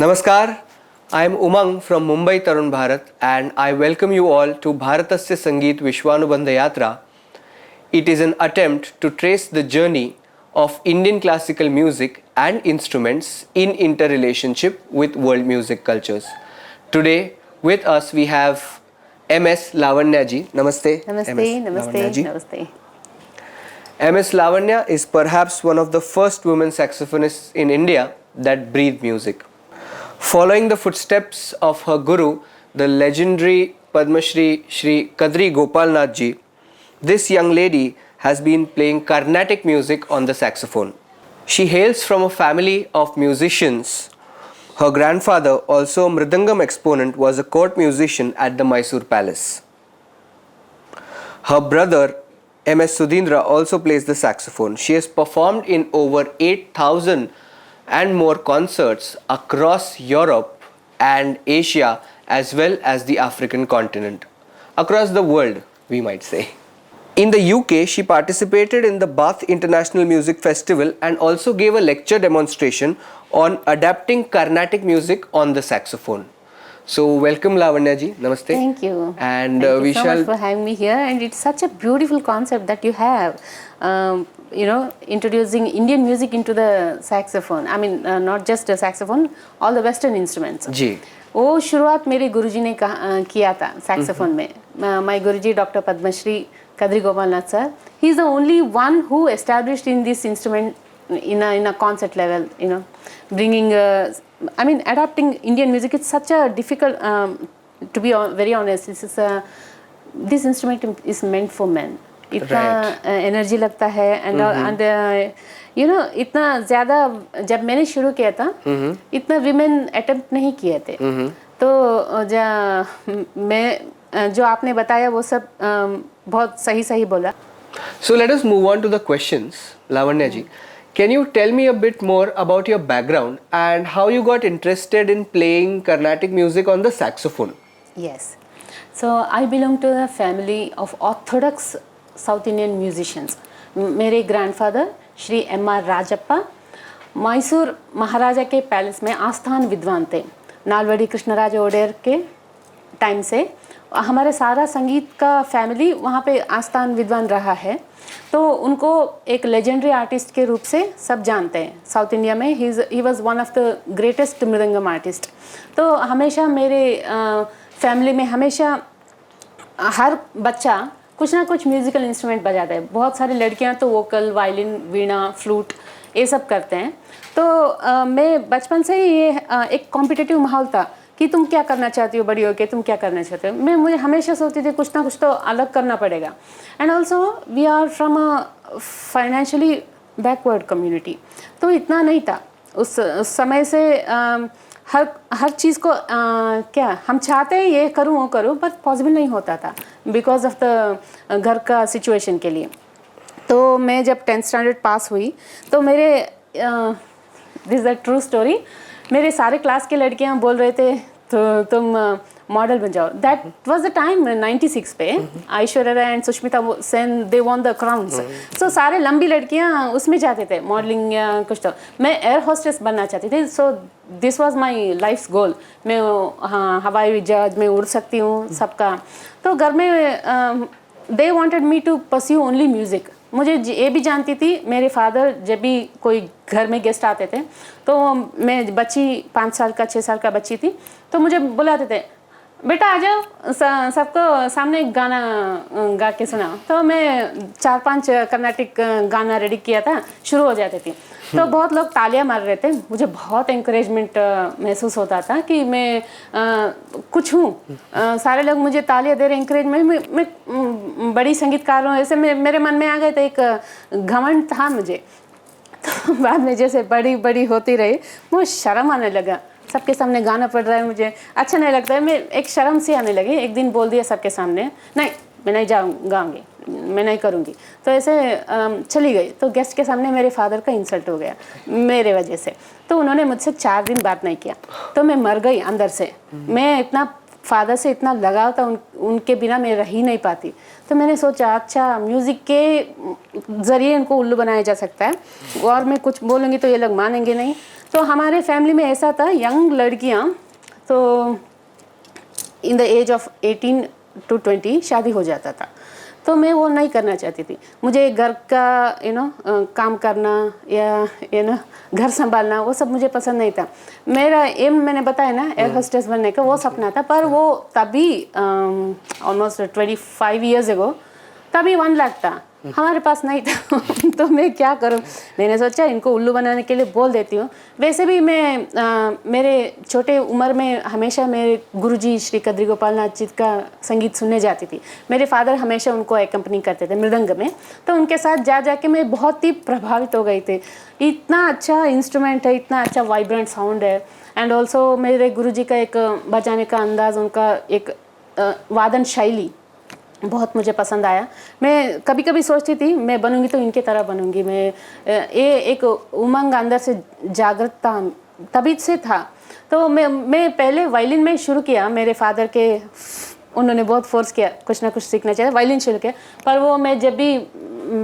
Namaskar, I am Umang from Mumbai Tarun Bharat and I welcome you all to Bharatasya Sangeet Vishwanubandh Yatra. It is an attempt to trace the journey of Indian classical music and instruments in interrelationship with world music cultures. Today with us we have M S Lavanya ji. Namaste. Namaste. M S Lavanya is perhaps one of the first women saxophonists in India that breathe music. Following the footsteps of her guru, the legendary Padma Shri Kadri Gopalnath ji, this young lady has been playing Carnatic music on the saxophone. She hails from a family of musicians. Her grandfather, also a mridangam exponent, was a court musician at the Mysore Palace. Her brother, M S Sudhindra, also plays the saxophone. She has performed in over 8,000 and more concerts across Europe and Asia as well as the African continent. Across the world, we might say. In the UK, she participated in the Bath International Music Festival and also gave a lecture demonstration on adapting Carnatic music on the saxophone. So welcome Lavanya ji, namaste. Thank you. And Thank you so much for having me here, and it's such a beautiful concept that you have. Introducing Indian music into the saxophone. I mean, not just the saxophone, all the Western instruments. जी. वो शुरुआत मेरे गुरुजी ने किया था saxophone में. My Guruji Dr. Padma Shri Kadri Gopalnath sir. He is the only one who established in this instrument in a concert level. Bringing. Adapting Indian music. It's such a difficult. To be very honest, this instrument is meant for men. इतना energy लगता है and इतना ज़्यादा जब मैंने शुरू किया था इतना विमेन अटेम्प्ट नहीं किए थे तो मैं जो आपने बताया वो सब बहुत सही बोला. So let us move on to the questions. Lavanya ji, can you tell me a bit more about your background and how you got interested in playing Carnatic music on the saxophone? Yes. So I belong to a family of Orthodox South Indian musicians. मेरे grandfather Shri M.R. Rajappa Mysore महाराजा के palace में आस्थान विद्वान थे. नालवड़ी कृष्णराज ओडेर के time से हमारे सारा संगीत का फैमिली वहाँ पे आस्थान विद्वान रहा है, तो उनको एक लेजेंडरी आर्टिस्ट के रूप से सब जानते हैं साउथ इंडिया में. He was one of the greatest mridangam artist. तो हमेशा मेरे फैमिली में हमेशा हर बच्चा कुछ ना कुछ म्यूज़िकल इंस्ट्रूमेंट बजाता है. बहुत सारी लड़कियां तो वोकल, वायलिन, वीणा, फ्लूट ये सब करते हैं. तो मैं बचपन से ही ये एक कॉम्पिटिटिव माहौल था कि तुम क्या करना चाहती हो बड़ी होके, तुम क्या करना चाहते हो. मुझे हमेशा सोचती थी कुछ ना कुछ तो अलग करना पड़ेगा. And also we are from a financially backward community, तो इतना नहीं था उस समय से. हर चीज़ को क्या हम चाहते हैं ये करूँ वो करूँ, बट पॉसिबल नहीं होता था बिकॉज ऑफ द घर का सिचुएशन के लिए. तो मैं जब 10th स्टैंडर्ड पास हुई तो मेरे this is a true story, मेरे सारे क्लास के लड़कियाँ बोल रहे थे तो तुम मॉडल बन जाओ. दैट वाज द टाइम 96 पे Aishwarya Rai and Sushmita Sen they won the crowns. So सारे लंबी लड़कियां उसमें जाते थे मॉडलिंग या कुछ. तो मैं एयर होस्टेस बनना चाहती थी. So this was my life's goal. मैं हवाई जहाज में उड़ सकती हूँ सबका. तो घर में they wanted me to pursue only music. मुझे ये भी जानती थी, मेरे फादर जब भी कोई घर में गेस्ट आते थे तो मैं बच्ची 5 साल का 6 साल का बच्ची थी, तो मुझे बुलाते थे बेटा आ जाओ सबको सामने गाना गा के सुनाओ. तो मैं 4-5 कर्नाटिक गाना रेडी किया था, शुरू हो जाती थी. तो बहुत लोग तालियां मार रहे थे. मुझे बहुत एंकरेजमेंट महसूस होता था कि मैं कुछ हूँ. सारे लोग मुझे तालियां दे रहे, एंकरेजमेंट. मैं बड़ी संगीतकार हूँ ऐसे मेरे मन में आ गए. तो एक घमंड था मुझे. तो बाद में जैसे बड़ी होती रही मुझे शर्म आने लगा. सबके सामने गाना पड़ रहा है, मुझे अच्छा नहीं लगता है. मैं एक शर्म सी आने लगी. एक दिन बोल दिया सबके सामने, नहीं मैं नहीं गाऊंगी, मैं नहीं करूंगी. तो ऐसे चली गई. तो गेस्ट के सामने मेरे फादर का इंसल्ट हो गया मेरे वजह से. तो उन्होंने मुझसे 4 दिन बात नहीं किया. तो मैं मर गई अंदर से. मैं इतना फादर से इतना लगाव था, उनके बिना मैं रह ही नहीं पाती. तो मैंने सोचा अच्छा म्यूज़िक के ज़रिए इनको उल्लू बनाया जा सकता है और मैं कुछ बोलूँगी तो ये लोग मानेंगे नहीं. तो हमारे फैमिली में ऐसा था, यंग लड़कियां तो in the age of 18 to 20 शादी हो जाता था। तो मैं वो नहीं करना चाहती थी। मुझे घर का काम करना या घर संभालना वो सब मुझे पसंद नहीं था। मेरा एम मैंने बताया ना एयर होस्टेस बनने का, वो सपना था। पर वो तभी ऑलमोस्ट 25 years ago तभी 1 लाख था, हमारे पास नहीं था। तो मैं क्या करूं, मैंने सोचा इनको उल्लू बनाने के लिए बोल देती हूँ। वैसे भी मैं मेरे छोटे उम्र में हमेशा मेरे गुरुजी श्री कद्री गोपाल नाथ जी का संगीत सुनने जाती थी। मेरे फादर हमेशा उनको एक्कम्पनी करते थे मृदंग में, तो उनके साथ जा जाके मैं बहुत ही प्रभावित हो गई थी। इतना अच्छा इंस्ट्रूमेंट है, इतना अच्छा वाइब्रेंट साउंड है। एंड ऑल्सो मेरे गुरुजी का एक बजाने का अंदाज़, उनका एक वादन शैली बहुत मुझे पसंद आया। मैं कभी कभी सोचती थी मैं बनूंगी तो इनके तरह बनूंगी। मैं ये एक उमंग अंदर से जागृत था, तभी से था। तो मैं पहले वायलिन में शुरू किया। मेरे फादर के उन्होंने बहुत फोर्स किया कुछ ना कुछ सीखना चाहिए, वायलिन शुरू किया। पर वो मैं जब भी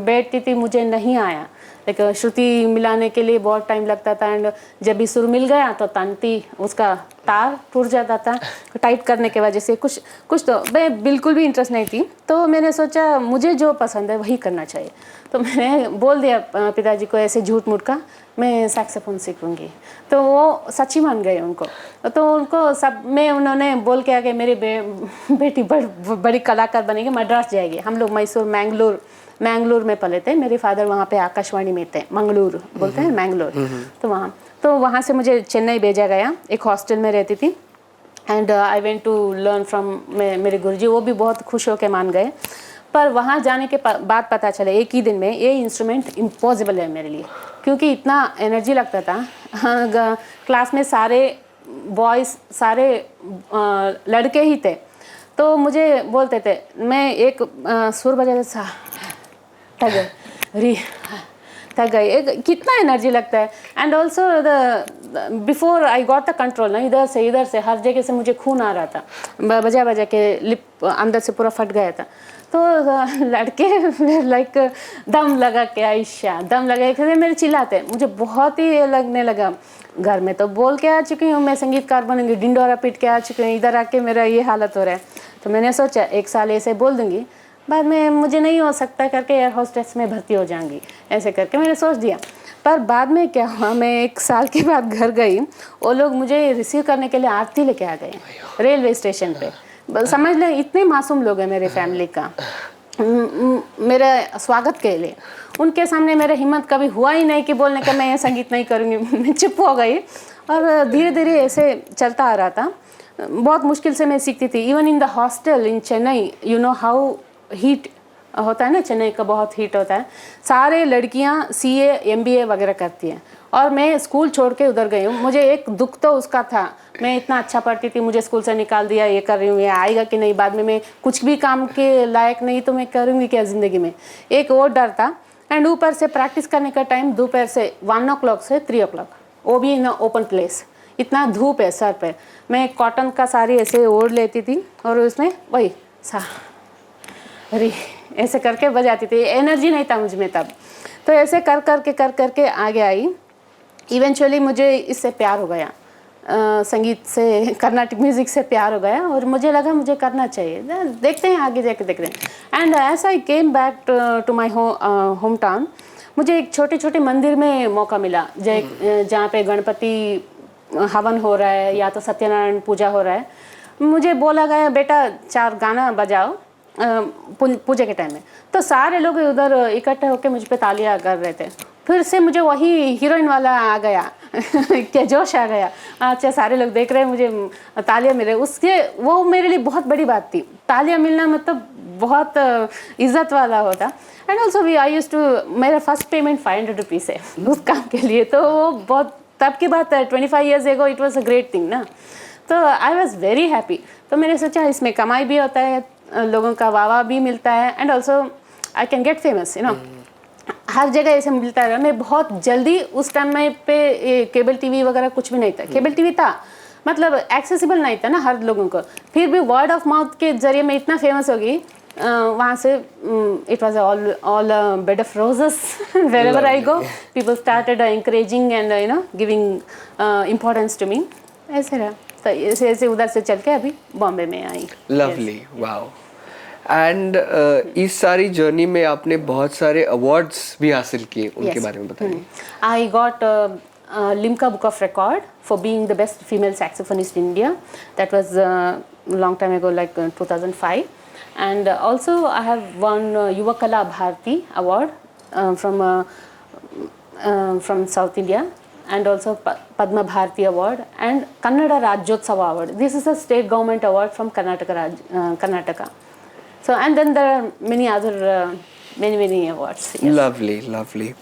बैठती थी मुझे नहीं आया। एक श्रुति मिलाने के लिए बहुत टाइम लगता था। एंड जब भी सुर मिल गया तो तंती उसका तार टूट जाता था टाइट करने के वजह से। कुछ तो मैं बिल्कुल भी इंटरेस्ट नहीं थी। तो मैंने सोचा मुझे जो पसंद है वही करना चाहिए। तो मैंने बोल दिया पिताजी को ऐसे झूठ मूठ का, मैं सैक्सोफोन सीखूंगी। तो वो सच्ची मान गए उनको। तो उनको सब में उन्होंने बोल के आगे मेरी बेटी बड़ी कलाकार बनेगी, मद्रास जाएगी। हम लोग मैसूर मैंगलोर में पले थे। मेरे फादर वहाँ पे आकाशवाणी में थे, मंगलूर बोलते हैं मैंगलोर। तो वहाँ से मुझे चेन्नई भेजा गया, एक हॉस्टल में रहती थी। And I went to learn from मेरे गुरुजी, वो भी बहुत खुश होकर मान गए। पर वहाँ जाने के बाद पता चला एक ही दिन में ये इंस्ट्रूमेंट इम्पॉसिबल है मेरे लिए, क्योंकि इतना एनर्जी लगता था। क्लास में सारे बॉयज़ सारे लड़के ही थे। तो मुझे बोलते थे, मैं एक सुर बजाते सा थक गई, कितना एनर्जी लगता है। And also before I got the control ना, इधर से हर जगह से मुझे खून आ रहा था, बजा के लिप अंदर से पूरा फट गया था। तो लड़के लाइक दम लगा के आयशा दम लगा के मेरे चिल्लाते, मुझे बहुत ही लगने लगा। घर में तो बोल के आ चुकी हूँ मैं संगीतकार बनूंगी, डिंडोरा पीट के आ चुकी हूँ, इधर आके मेरा ये हालत हो रहा है। तो मैंने सोचा 1 साल ऐसे बोल दूंगी, बाद में मुझे नहीं हो सकता करके एयर होस्टेस में भर्ती हो जाऊंगी, ऐसे करके मैंने सोच दिया। पर बाद में क्या हुआ, मैं 1 साल के बाद घर गई, वो लोग मुझे रिसीव करने के लिए आरती लेके आ गए रेलवे स्टेशन पे। समझ लें इतने मासूम लोग हैं मेरे फैमिली का मेरे स्वागत के लिए। उनके सामने मेरा हिम्मत कभी हुआ ही नहीं कि बोलने का मैं ये संगीत नहीं करूँगी। मैं चुप हो गई और धीरे धीरे ऐसे चलता आ रहा था। बहुत मुश्किल से मैं सीखती थी। Even in the hostel in Chennai, you know how heat होता है ना, चेन्नई का बहुत हीट होता है। सारे लड़कियां CA MBA वगैरह करती हैं और मैं स्कूल छोड़ के उधर गई हूँ। मुझे एक दुख तो उसका था, मैं इतना अच्छा पढ़ती थी, मुझे स्कूल से निकाल दिया, ये कर रही हूँ, ये आएगा कि नहीं, बाद में मैं कुछ भी काम के लायक नहीं तो मैं करूँगी क्या ज़िंदगी में, एक वो डर था। एंड ऊपर से प्रैक्टिस करने का टाइम दोपहर से 1 o'clock से 3 o'clock, वो भी इन ओपन प्लेस, इतना धूप है सर पे। मैं कॉटन का साड़ी ऐसे ओढ़ लेती थी और उसमें वही अरे ऐसे करके बजाती थी। एनर्जी नहीं था मुझ में तब। तो ऐसे कर करके आगे आई। इवेंचुअली मुझे इससे प्यार हो गया, संगीत से, कर्नाटिक म्यूज़िक से प्यार हो गया और मुझे लगा मुझे करना चाहिए, देखते हैं आगे जाके देखते हैं। And as I came back to my home town, मुझे एक छोटे मंदिर में मौका मिला जहाँ पे गणपति हवन हो रहा है या तो सत्यनारायण पूजा हो रहा है। मुझे बोला गया बेटा 4 गाना बजाओ पूजा के टाइम में। तो सारे लोग उधर इकट्ठे होकर मुझ पे तालियां कर रहे थे। फिर से मुझे वही हीरोइन वाला आ गया क्या जोश आ गया। अच्छा सारे लोग देख रहे हैं, मुझे तालियां मिल रही, उसके वो मेरे लिए बहुत बड़ी बात थी। तालियां मिलना मतलब बहुत इज्जत वाला होता। And also I used to, मेरा फर्स्ट पेमेंट 500 रुपीज़ है उस काम के लिए। तो वो बहुत तब की बात है, 25 years ago, it was a great thing ना। तो आई वॉज वेरी हैप्पी। तो मैंने सोचा इसमें कमाई भी होता है, लोगों का वाह भी मिलता है, and also I can get famous, you know. हर जगह ऐसे मिलता है। मैं बहुत जल्दी, उस टाइम में पे केबल टीवी वगैरह कुछ भी नहीं था। केबल टीवी था मतलब एक्सेसिबल नहीं था ना हर लोगों को, फिर भी वर्ड ऑफ माउथ के जरिए मैं इतना फेमस हो गई। वहाँ से it was all a bed of roses. Wherever I go, people started encouraging and giving importance to me. ऐसे रहा, तो ऐसे उधर से चल के अभी बॉम्बे में आई. Lovely, wow. एंड इस सारी जर्नी में आपने बहुत सारे अवार्ड्स भी हासिल किए, उनके बारे में बताइए. I got Limca Book of Record for being the best female saxophonist in India. That was a long time ago, like 2005. And also I have won Yuvakala Bharati Award from South India, and also Padma Bharati Award and Kannada Rajyotsava Award. This is a state government award from Karnataka. So, and then there are many other many awards. Yes. Lovely.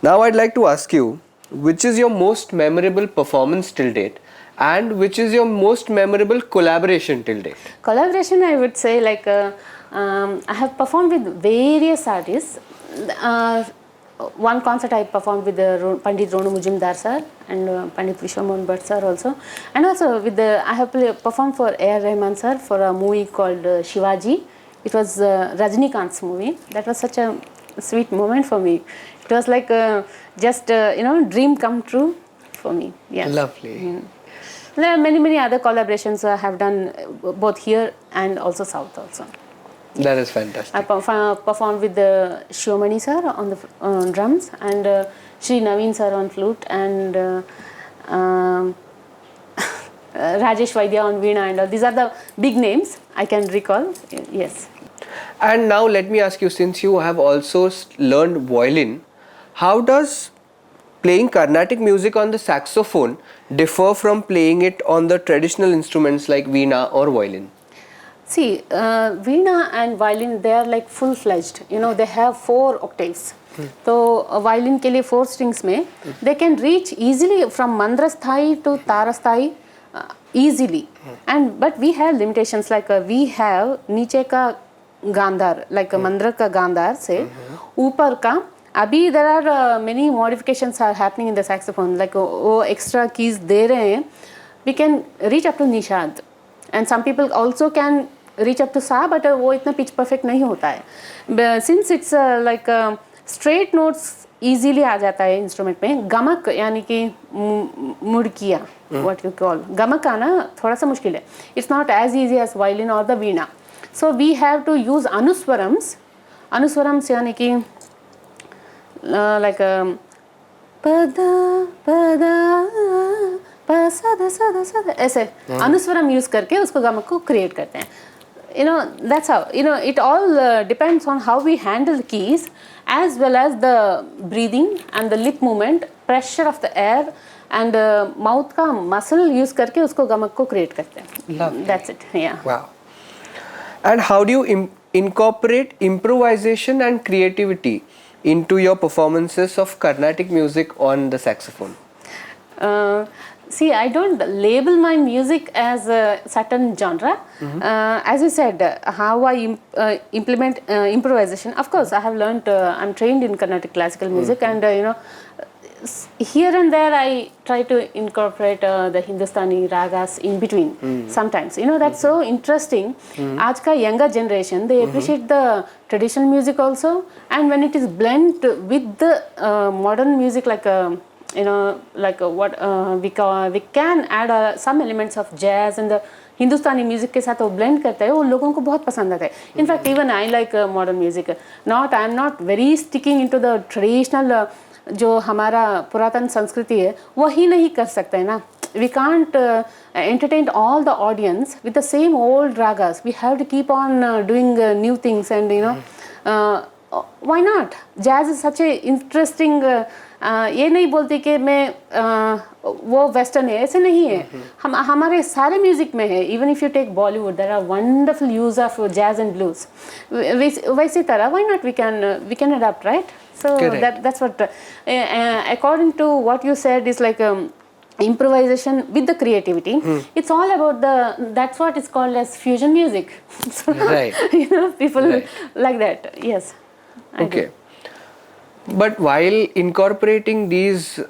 Now I'd like to ask you, which is your most memorable performance till date, and which is your most memorable collaboration till date? Collaboration, I would say, like I have performed with various artists. One concert I performed with Pandit Ronu Mujumdar sir and Pandit Vishwanubandh Yatra sir also, and also with I have performed for A.R. Rahman sir for a movie called Shivaji. It was Rajnikant's movie. That was such a sweet moment for me. It was like just dream come true for me. Yeah. Lovely. There are many other collaborations I have done both here and also south also. That is fantastic. I performed with Shiomani sir on the drums and Sri Naveen sir on flute and Rajesh Vaidya on veena and all. These are the big names I can recall. Yes. And now let me ask you, since you have also learned violin, how does playing Carnatic music on the saxophone differ from playing it on the traditional instruments like veena or violin? See, veena and violin, they are like full-fledged. They have 4 octaves. So, violin ke liye 4 strings mein, they can reach easily from mandrasthai to tarasthai easily. But we have limitations, like we have niche ka gandhar, like mandra ka gandhar se upar ka. Abhi there are many modifications are happening in the saxophone, like extra keys de rahe hain. We can reach up to nishad, and some people also can reach up to sa, but वो इतना pitch perfect नहीं होता है. Since it's like straight notes easily आ जाता है instrument में, गमक यानी कि मुड़किया, what you call गमक आना थोड़ा सा मुश्किल है. It's not as easy as violin or the veena. So we have to use anuswarams यानी कि like pada pada pa sada sada ऐसे अनुस्वरम यूज करके उसको गमक को क्रिएट करते हैं. That's how, it all depends on how we handle the keys, as well as the breathing and the lip movement, pressure of the air and mouth का muscle use करके उसको गमक को create करते हैं. Lovely. That's it. Yeah. Wow. And how do you incorporate improvisation and creativity into your performances of Carnatic music on the saxophone? See, I don't label my music as a certain genre. As you said, how I implement improvisation. Of course, I have learned, I'm trained in Carnatic classical music, and here and there I try to incorporate the Hindustani ragas in between sometimes. That's so interesting. Aaj ka younger generation, they appreciate the traditional music also, and when it is blended with the modern music, like what we can add some elements of jazz and the Hindustani music के साथ वो blend करता है, वो लोगों को बहुत पसंद आता है. In fact, even I like modern music. I'm not very sticking into the traditional जो हमारा पुरातन संस्कृति है, वही नहीं कर सकते हैं ना. We can't entertain all the audience with the same old ragas. We have to keep on doing new things, and why not? Jazz is such a interesting. ये नहीं बोलती कि मैं वो वेस्टर्न है, ऐसे नहीं है. हमारे सारे म्यूजिक में है. Even if you take Bollywood, there are wonderful use of jazz and blues. वैसी तरह why not we can adopt, right? So that's what according to what you said is like improvisation with the creativity. It's all about that's what is called as fusion music. So, right. People like that. Yes. Okay. But while incorporating these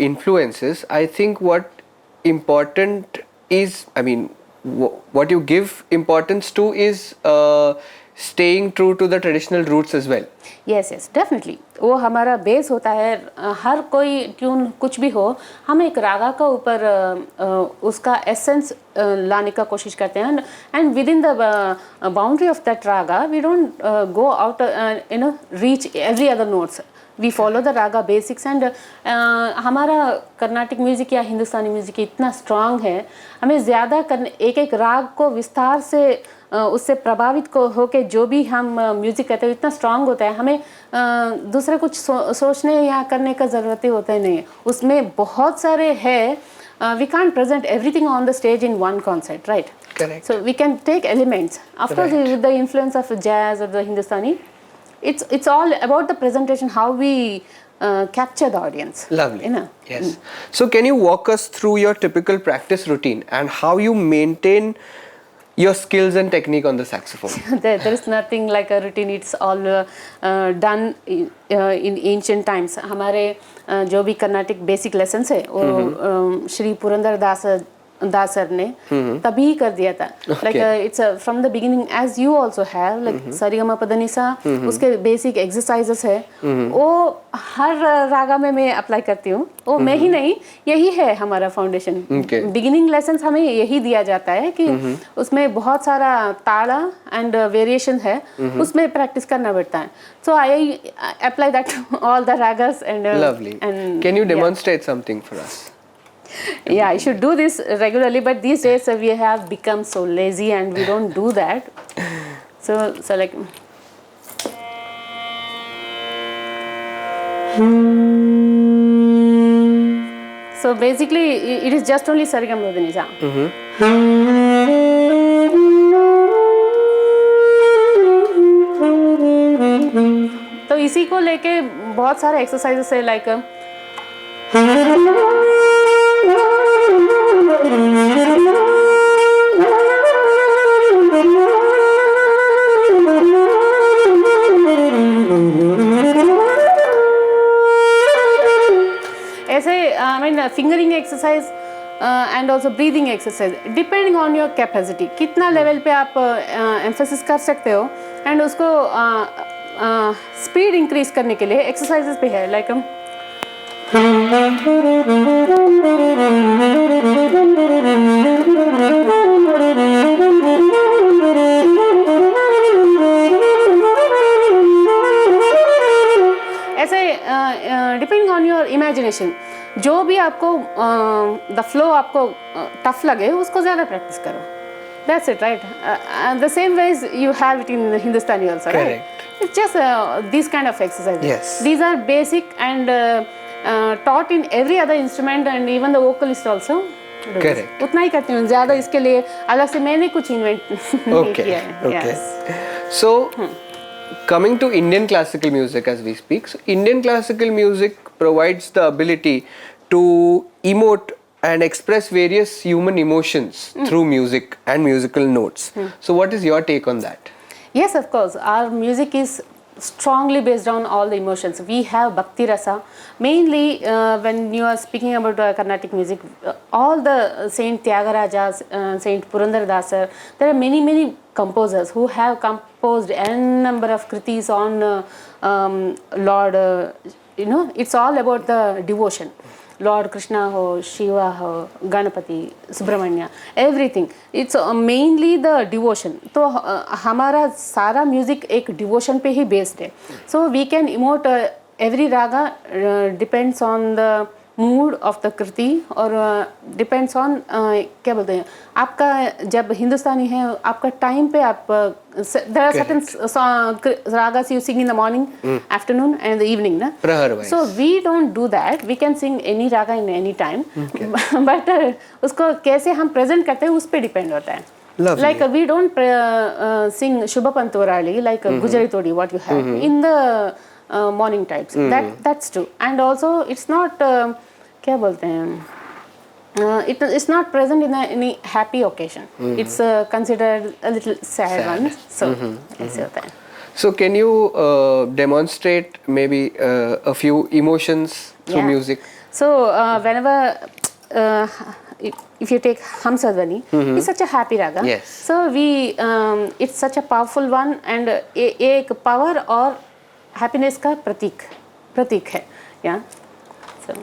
influences, I think what important is, what you give importance to is staying true to the traditional roots as well. Yes yes definitely वो हमारा base होता है. हर कोई tune कुछ भी हो, हम एक रागा का ऊपर उसका एसेंस लाने का कोशिश करते हैं. And within the boundary of that raga we don't go out reach every other notes. We follow the raga basics. And हमारा कर्नाटिक म्यूज़िक या हिंदुस्तानी म्यूज़िक इतना स्ट्रांग है, हमें ज़्यादा एक एक राग को विस्तार से उससे प्रभावित को होके जो भी हम म्यूज़िक करते हैं इतना स्ट्रांग होता है, हमें दूसरा कुछ सोचने या करने का ज़रूरत ही होता ही नहीं है. उसमें बहुत सारे है. We can't present everything on the stage in one concert, right? Correct. So we can take elements. Of course, with the influence of jazz or the Hindustani, it's all about the presentation, how we capture the audience. Lovely. You know? Yes. So can you walk us through your typical practice routine and how you maintain your skills and technique on the saxophone? There is nothing like a routine. It's all done in ancient times. हमारे जो भी Carnatic basic lessons है वो श्री पुरंदर दास sir ने तभी कर दिया था. Like it's from the beginning as you also have like सरिगमा पदनिसा. उसके बेसिक एक्सरसाइजेस है वो हर रागा में मैं अप्लाई करती हूँ. वो मैं ही नहीं, यही है हमारा फाउंडेशन. बिगिनिंग लेसन्स हमें यही दिया जाता है कि उसमें बहुत सारा ताड़ा एंड वेरिएशन है, उसमें प्रैक्टिस करना पड़ता है. So I apply that all the ragas and Lovely. Can you demonstrate something for us? Yeah, I should do this regularly, but these days we have become so lazy and we don't do that. So like. So basically, it is just only sarigama padhanisa. तो इसी को लेके बहुत सारे exercises है like ऐसे I mean fingering exercise and also breathing exercise depending on your capacity. कितना level पे आप एम्फेसिस कर सकते हो एंड उसको स्पीड इंक्रीज करने के लिए एक्सरसाइजेस भी है लाइक ऐसे डिपेंडिंग ऑन योर इमेजिनेशन. जो भी आपको द फ्लो आपको टफ लगे उसको ज़्यादा प्रैक्टिस करो. That's it, right? The same ways you have it in Hindustani also, Correct. right? It's just these kind of exercises. Yes. These are basic and taught in every other instrument and even the vocalist also. Correct. उतना ही करती हूँ, ज़्यादा इसके लिए अलग से मैंने कुछ इन्वेंट नहीं किया है. Okay. So, coming to Indian classical music as we speak, so Indian classical music provides the ability to emote and express various human emotions through music and musical notes. So what is your take on that? Yes, of course. Our music is strongly based on all the emotions. We have Bhakti Rasa. Mainly when you are speaking about Carnatic music, all the Saint Tyagarajas, Saint Purandaradasar, there are many composers who have composed n number of kritis on Lord, it's all about the devotion. Lord Krishna ho, Shiva ho, Ganapati, Subramanya, everything. It's mainly the devotion. तो हमारा सारा music एक devotion पे ही based है. So we can emote every raga depends on the mood of the कृति और depends on क्या बोलते हैं आपका जब हिंदुस्तानी है आपका टाइम पे आप there are certain ragas you sing in the morning, afternoon and the evening ना. प्रहर wise. So we don't do that. We can sing any raga in any time. Okay. But उसको कैसे हम present करते हैं उस पे depend होता है. Lovely. Like we don't sing Shubha Panturali like Gujari Todi what you have in the morning types. That's true. And also it's not क्या बोलते हैं it's not present in any happy occasion. It's considered a little sad one. So ऐसे होता है. So can you demonstrate maybe a few emotions through music? So whenever if you take Hamsadvani, it's such a happy raga. Yes. So it's such a powerful one, and एक power और happiness का प्रतीक है. Yeah. So.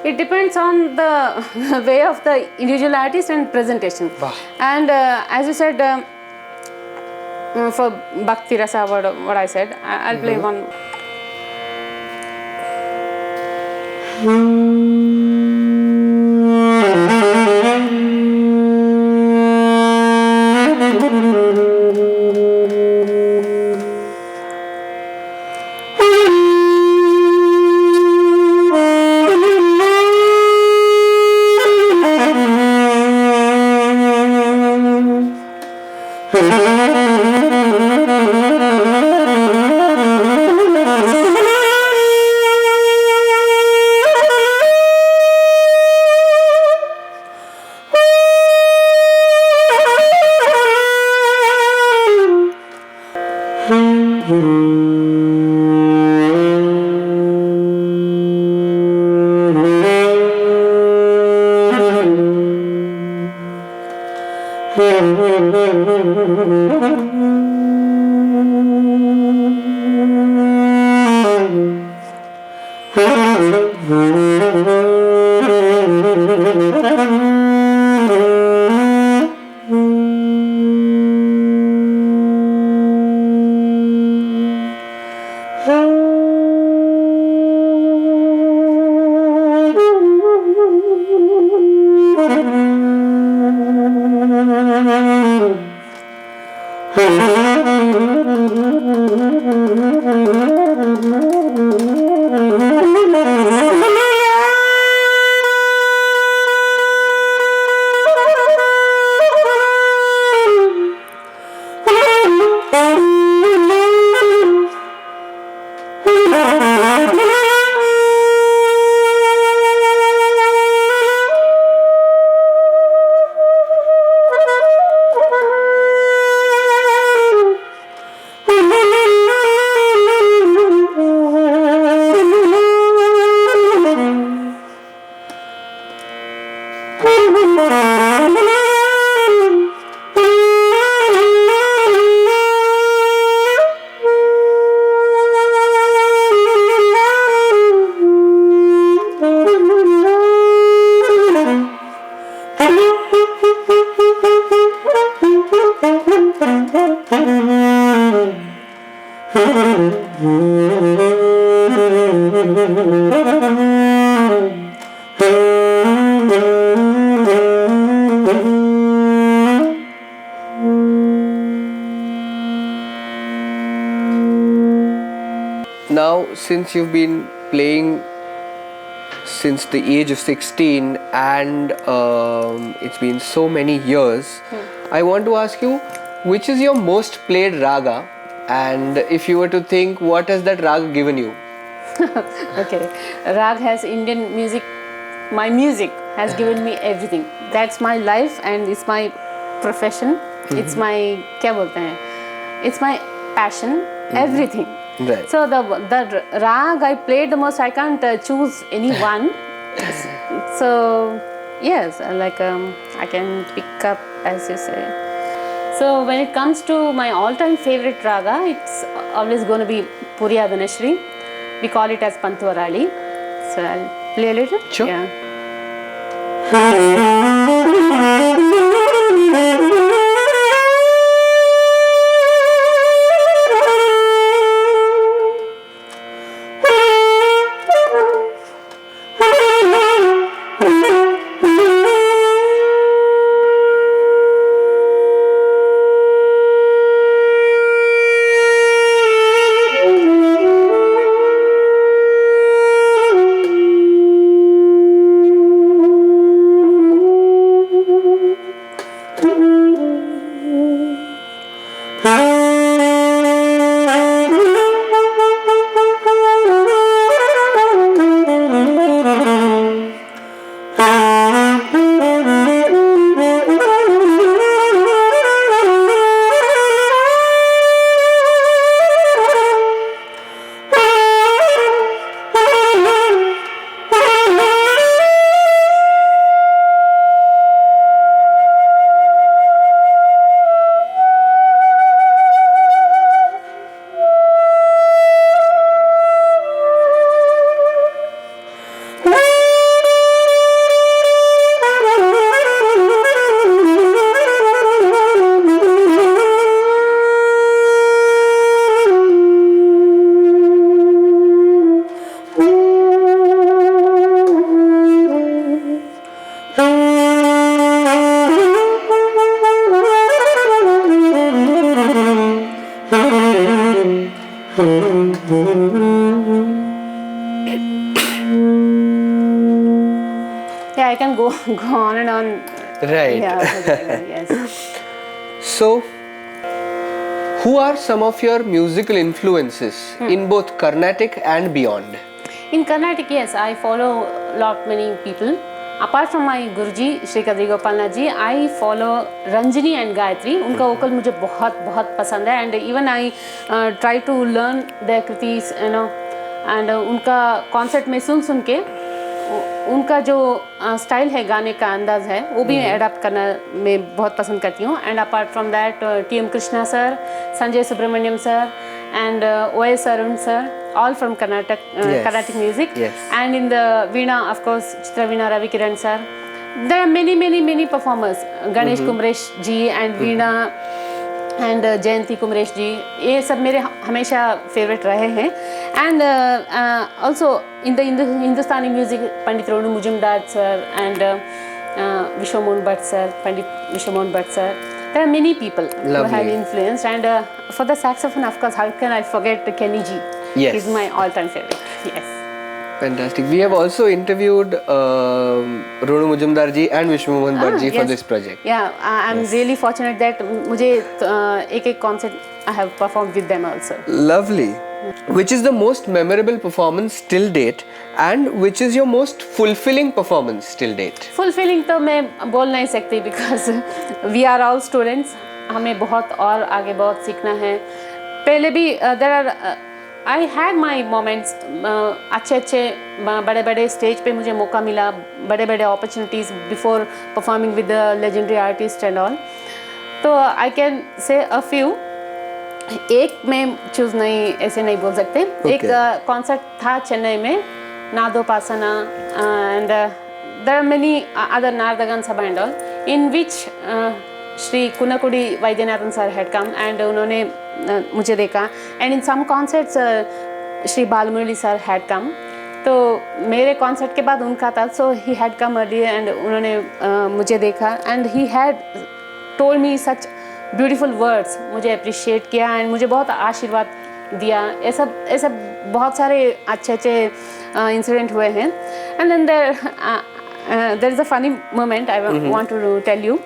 It depends on the way of the individual artist and presentation. Wow. And as you said, for Bhakti Rasa, what I said, I'll play one. Now, since you've been playing since the age of 16 and it's been so many years, I want to ask you, which is your most played raga? And if you were to think, what has that raga given you? Okay, Rag has Indian music. My music has given me everything. That's my life and it's my profession. It's my, क्या बोलते हैं? it's my passion, everything. Right. So the rag I played the most, I can't choose any one. So yes, like I can pick up, as you say. So when it comes to my all-time favorite raga, it's always going to be Puriya Ganeshri. We call it as Pantuvarali. So I'll play a little. Sure. Yeah. Yeah, I can go on and on. Right. Yeah, yes. So, who are some of your musical influences in both Carnatic and beyond? In Carnatic, yes, I follow many people. Apart from my Guruji, Shri Kadri Gopalnath ji, I follow Ranjini and Gayatri. उनका vocal मुझे बहुत बहुत पसंद है, and even I try to learn their kritis, you know, and उनका concert में सुन के उनका जो स्टाइल है, गाने का अंदाज है, वो भी एडाप्ट करना मैं बहुत पसंद करती हूँ. And apart from that TM Krishna sir, Sanjay Subramaniam sir, and OS Arun sir, all from Carnatic music. Yes. And in the Veena, of course, Chitra Veena Ravi Kiran sir. There are many performers. Ganesh Kumresh ji and Veena and Jayanti Kumresh ji. ये सब मेरे हमेशा favorite रहे हैं. And also in the Hindustani music, Pandit Ronu Mujumdar sir and Vishwamohan Bhatt sir, Pandit Vishwamohan Bhatt sir. There are many people who have influenced. And for the saxophone, of course, how can I forget Kenny ji? Yes. He's my all-time favorite. Yes. Fantastic. We have also interviewed Ronu Mujumdar ji and Vishwamohan Bhatt ji for this project. Yeah, I'm really fortunate that मुझे एक concert I have performed with them also. Lovely. Which is the most memorable performance till date, and which is your most fulfilling performance till date? Fulfilling तो मैं बोल नहीं सकती because we are all students. हमें बहुत और आगे बहुत सीखना है. पहले भी I had my moments. अच्छे बड़े स्टेज पे मुझे मौका मिला, बड़े opportunities before performing with the legendary artists and all. तो I can say a few. एक में चूज नहीं, ऐसे नहीं बोल सकते. एक कॉन्सर्ट था चेन्नई में, नादोपासना, and there are many other Nardagan Sabha and all, in which Shri Kunakudi Vaidyanathan sir had come and उन्होंने मुझे देखा. And in some concerts Shri Balamurali sir had come. तो मेरे कॉन्सर्ट के बाद उनका था, so he had come earlier and उन्होंने मुझे देखा and he had told me such beautiful words. मुझे अप्रिशिएट किया एंड मुझे बहुत आशीर्वाद दिया. ऐसा बहुत सारे अच्छे इंसिडेंट हुए हैं. And then there is a funny moment I want to tell you,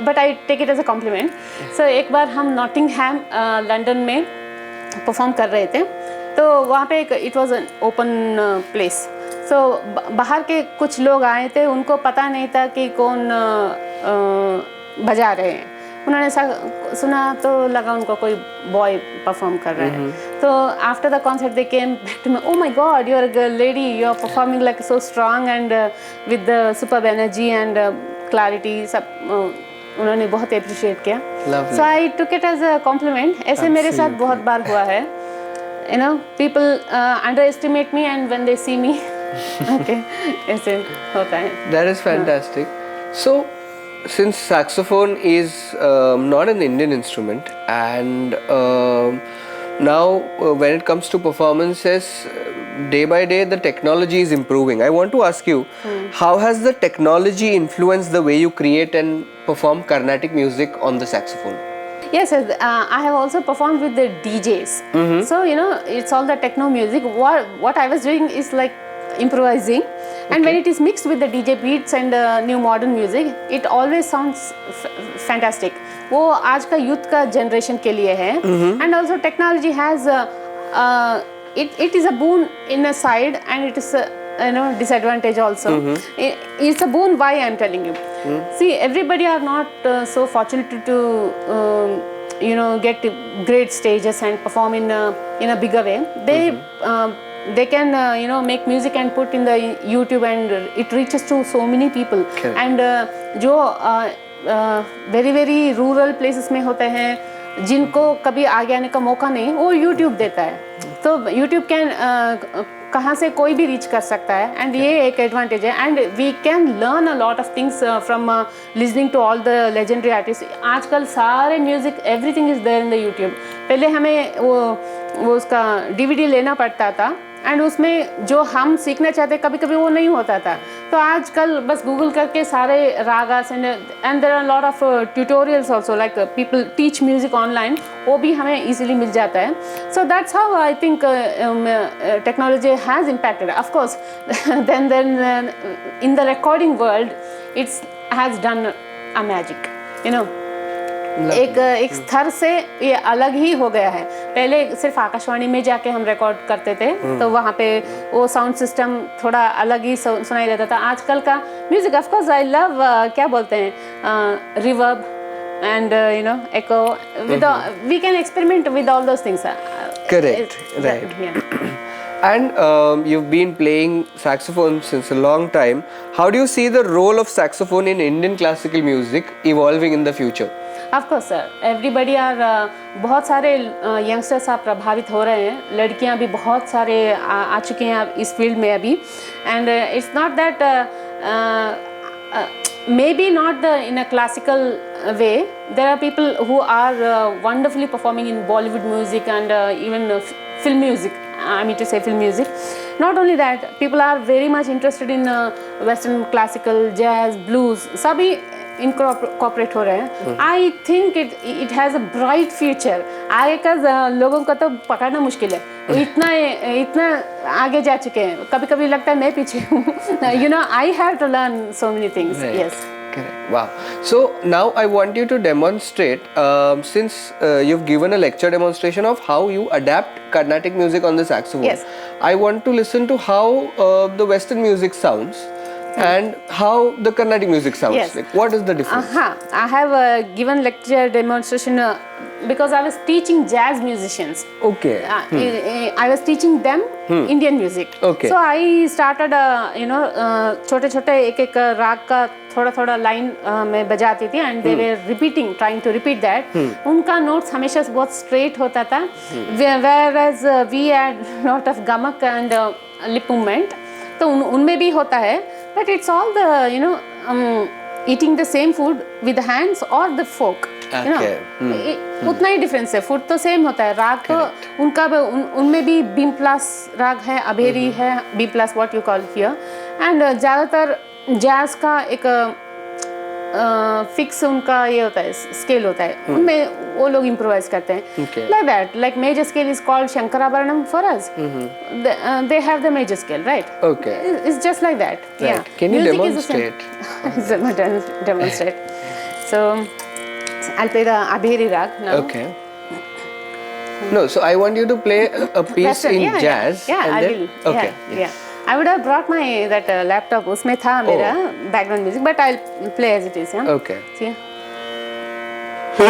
but I take it as a compliment. So एक बार हम नॉटिंगहैम लंदन में परफॉर्म कर रहे थे, तो वहाँ पे it was an open place. So बाहर के कुछ लोग आए थे, उनको पता नहीं था कि कौन बजा रहे हैं. उन्होंने सुना तो लगा उनको कोई बॉय परफॉर्म कर रहा है. तो after the concert they came back to me, oh my God, you are a girl lady, you are performing like so strong and with the superb energy and clarity. सब उन्होंने बहुत appreciate किया. So I took it as a compliment. ऐसे मेरे साथ बहुत बार हुआ है. You know, people underestimate me and when they see me, okay, ऐसे होता है. That is fantastic. So, since saxophone is not an Indian instrument, and now when it comes to performances, day by day the technology is improving. I want to ask you, how has the technology influenced the way you create and perform Carnatic music on the saxophone? Yes, I have also performed with the DJs. So, you know, it's all the techno music. What I was doing is like improvising, and when it is mixed with the DJ beats and new modern music, it always sounds fantastic. वो आज का youth का generation के लिए है. And also technology has it is a boon in a side, and it is a disadvantage also. It's a boon. Why I am telling you? See, everybody are not so fortunate to get great stages and perform in a bigger way. They can make music and put in the YouTube, and it reaches to so many people. Correct. And जो very very rural places में होते हैं, जिनको कभी आगे आने का मौका नहीं, वो YouTube देता है. तो YouTube कैन कहाँ से कोई भी रीच कर सकता है, एंड ये एक एडवांटेज है. And we can learn a lot of things from listening to all the legendary artist. आजकल सारे music everything is there in the YouTube. पहले हमें वो उसका DVD लेना पड़ता था, एंड उसमें जो हम सीखना चाहते कभी कभी वो नहीं होता था. तो आजकल बस गूगल करके सारे ragas and there are lot of tutorials also, like people teach music online, वो भी हमें इजीली मिल जाता है. So that's how I think technology has impacted. Of course then in the recording world it's has done a magic. एक स्तर से ये अलग ही हो गया है. पहले सिर्फ आकाशवाणी में जाके हम रिकॉर्ड करते थे, तो वहाँ पे वो साउंड सिस्टम थोड़ा अलग ही सुनाई देता था. आजकल का music, of course I love, क्या बोलते हैं, reverb and echo. We can experiment with all those things. Correct, right. Yeah. And you've been playing saxophone since a long time. How do you see the role of saxophone in Indian classical music evolving in the future? Of course, sir. Everybody are बहुत सारे youngsters आप प्रभावित हो रहे हैं. लड़कियां भी बहुत सारे आ चुके हैं इस फील्ड में अभी. And it's not that maybe not in a classical way. There are people who are wonderfully performing in Bollywood music and even film music. I mean to say film music. Not only that, people are very much interested in Western classical, jazz, blues. सभी incorporate हो रहे हैं. I think it has a bright future. आगे का लोगों को तो पकड़ना मुश्किल है. इतना आगे जा चुके हैं. कभी-कभी लगता है मैं पीछे हूँ. I have to learn so many things. Right. Yes. Correct. Wow. So now I want you to demonstrate, since you've given a lecture demonstration of how you adapt Carnatic music on the saxophone. Yes. I want to listen to how the Western music sounds and how the Carnatic music sounds. Yes. Like, what is the difference? I have given lecture demonstration because I was teaching jazz musicians. Okay. I was teaching them Indian music. Okay. So I started छोटे-छोटे एक-एक राग का थोड़ा line मैं बजाती थी, and they were trying to repeat that. उनका notes हमेशा बहुत straight होता था, whereas we had lot of gamak and lip movement. तो उनमें भी होता है, but it's all the eating the same food with the hands or the fork. उतना ही डिफरेंस है. फूड तो सेम होता है. राग तो उनका उनमें भी बीम प्लस राग है, अबेरी है, beam plus what you call here. And ज़्यादातर जैज का एक फिक्स उनका ये होता है, स्केल होता है. उनमें वो लोग इम्प्रोवाइज करते हैं. Like that, like major scale is called Shankarabharanam for us. They have the major scale, right? Okay. It's just like that. Right. Yeah. Can you Music demonstrate? Demonstrate. So I'll play the Abheri Rag now. Okay. No, so I want you to play a piece Western, in jazz. Yeah, and I then, will. Okay. Yeah. I would have brought my that laptop. उसमें था मेरा background music, but I'll play as it is. Yeah. Okay. See. ये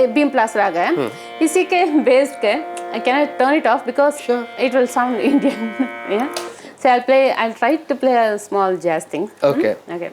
beam plus रागा है इसी के based के can I turn it off because Sure. it will sound Indian. Yeah, so I'll try to play a small jazz thing. Okay. Okay.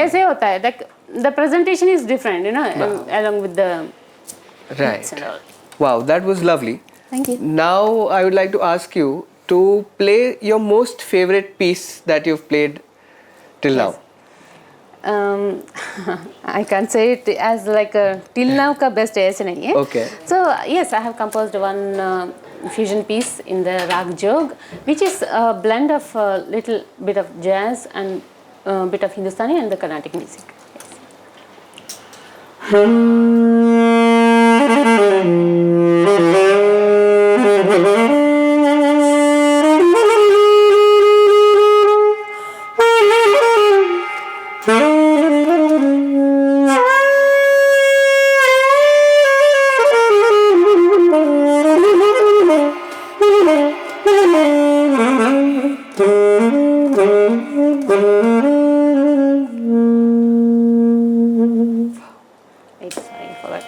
ऐसे होता है like the presentation is different, you know, along with the Right. Wow, that was lovely. Thank you. Now I would like to ask you to play your most favorite piece that you've played till now. I can't say it as like a till now ka best ऐसे नहीं है. Okay. So yes, I have composed one fusion piece in the Rag Jog, which is a blend of a little bit of jazz and a bit of Hindustani and the Carnatic music. Sorry for that.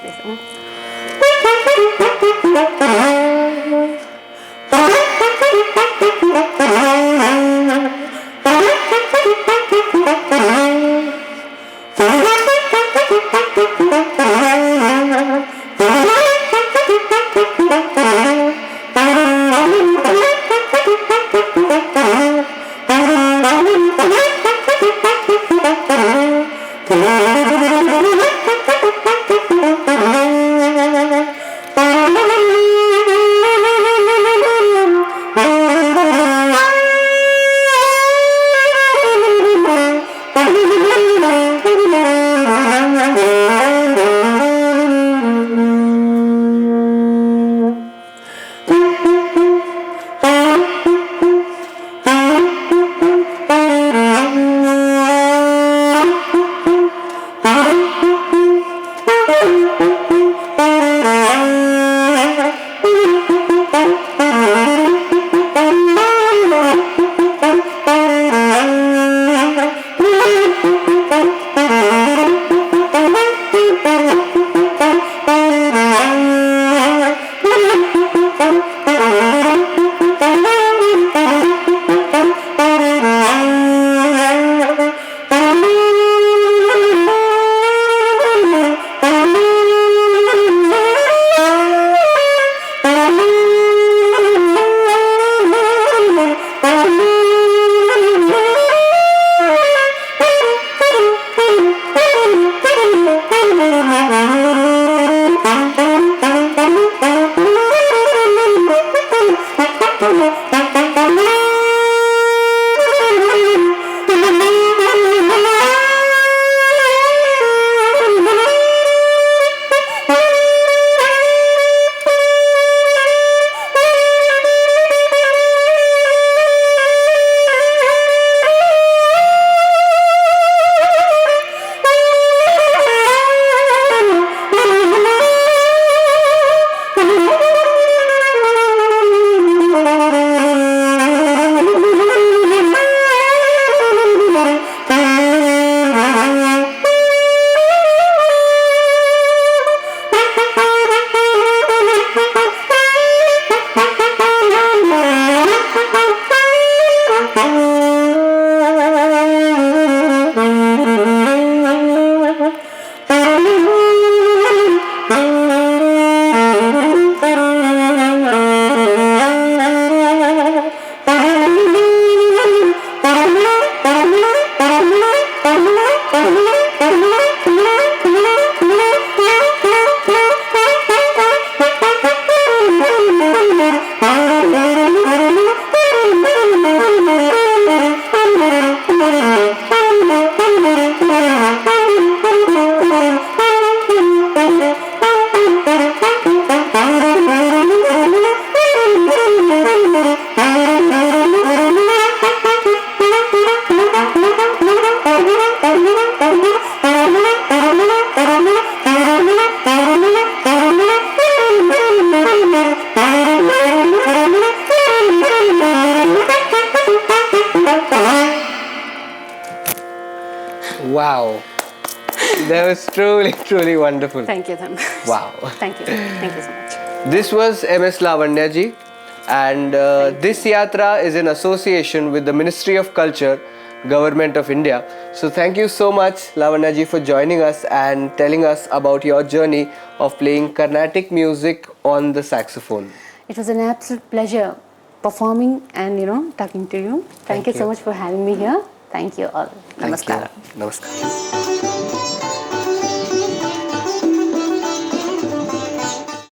Wow. That was truly, truly wonderful. Thank you, Dhan. Wow. Thank you. Thank you so much. This was M S Lavanya ji, and this yatra is in association with the Ministry of Culture, Government of India. So thank you so much, Lavanya ji, for joining us and telling us about your journey of playing Carnatic music on the saxophone. It was an absolute pleasure performing and talking to you. Thank you so much for having me here. Thank you all. Thank Namaskar. you. Namaskar.